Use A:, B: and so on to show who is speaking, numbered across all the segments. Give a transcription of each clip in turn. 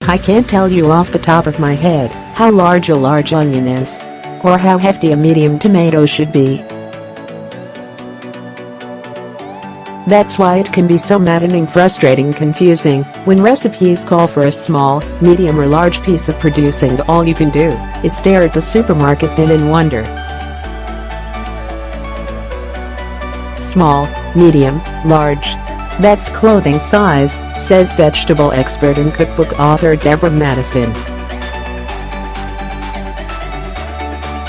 A: I can't tell you off the top of my head how large a large onion is, or how hefty a medium tomato should be. That's why it can be so maddening, frustrating, confusing when recipes call for a small, medium or large piece of produce and all you can do is stare at the supermarket bin and wonder. Small, medium, large. That's clothing size, says vegetable expert and cookbook author Deborah Madison.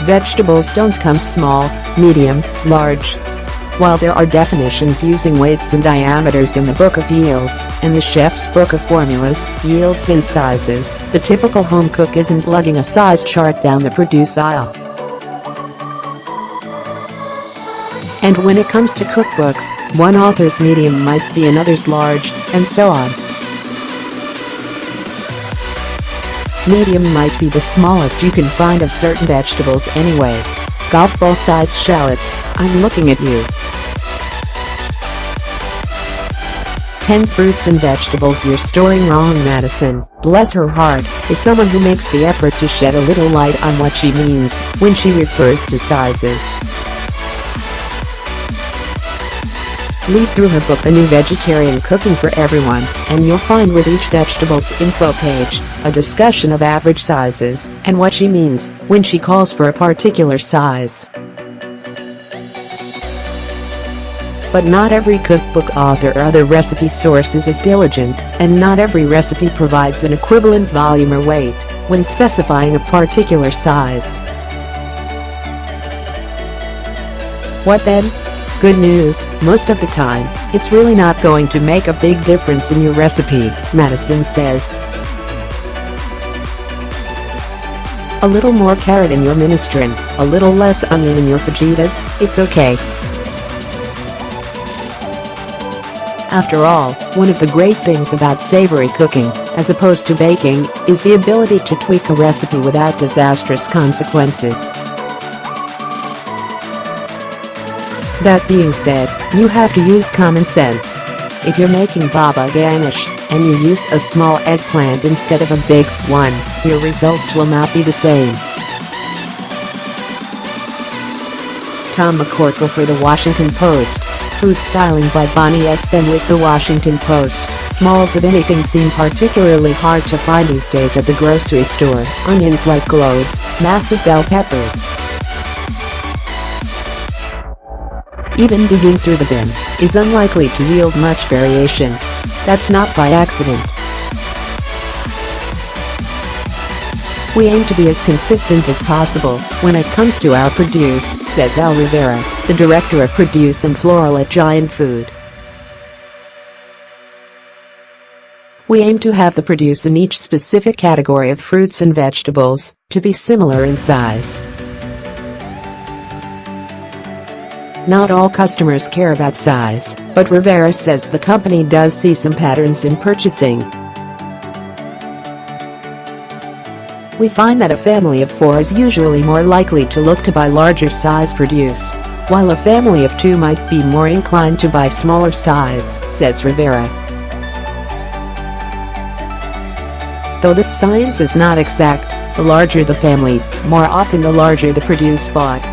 A: Vegetables don't come small, medium, large. While there are definitions using weights and diameters in the Book of Yields and the Chef's Book of Formulas, yields and sizes, the typical home cook isn't lugging a size chart down the produce aisle. And when it comes to cookbooks, one author's medium might be another's large, and so on. Medium might be the smallest you can find of certain vegetables anyway. Golf ball size shallots, I'm looking at you. 10 fruits and vegetables you're storing wrong. Madison, bless her heart, is someone who makes the effort to shed a little light on what she means when she refers to sizes. Read through her book The New Vegetarian Cooking for Everyone, and you'll find with each vegetable's info page a discussion of average sizes and what she means when she calls for a particular size. But not every cookbook author or other recipe source is as diligent, and not every recipe provides an equivalent volume or weight when specifying a particular size. What then? Good news, most of the time, it's really not going to make a big difference in your recipe, Madison says. A little more carrot in your minestrone, a little less onion in your fajitas, it's okay. After all, one of the great things about savory cooking, as opposed to baking, is the ability to tweak a recipe without disastrous consequences. That being said, you have to use common sense. If you're making baba ghanoush, and you use a small eggplant instead of a big one, your results will not be the same. Tom McCorkle for The Washington Post. Food styling by Bonnie S. Benwick. The Washington Post. Smalls of anything seem particularly hard to find these days at the grocery store. Onions like globes, massive bell peppers. Even digging through the bin is unlikely to yield much variation. That's not by accident. We aim to be as consistent as possible when it comes to our produce, says Rivera, the director of produce and floral at Giant Food. We aim to have the produce in each specific category of fruits and vegetables to be similar in size. Not all customers care about size, but Rivera says the company does see some patterns in purchasing. We find that a family of 4 is usually more likely to look to buy larger size produce, while a family of 2 might be more inclined to buy smaller size, says Rivera. Though this science is not exact, the larger the family, more often the larger the produce bought.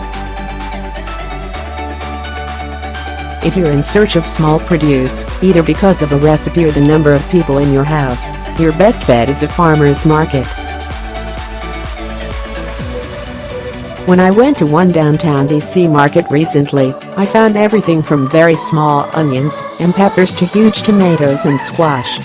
A: If you're in search of small produce, either because of a recipe or the number of people in your house, your best bet is a farmer's market. When I went to one downtown DC market recently, I found everything from very small onions and peppers to huge tomatoes and squash.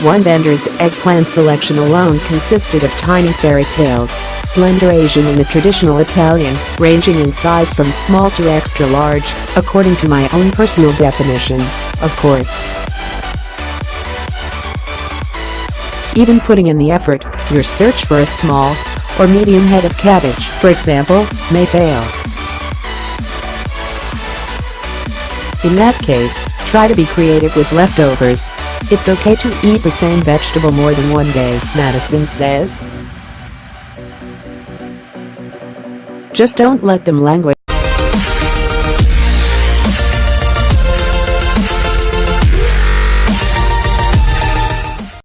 A: One vendor's eggplant selection alone consisted of tiny fairy tales, slender Asian and the traditional Italian, ranging in size from small to extra large, according to my own personal definitions, of course. Even putting in the effort, your search for a small or medium head of cabbage, for example, may fail. In that case, try to be creative with leftovers. It's okay to eat the same vegetable more than one day, Madison says. Just don't let them languish.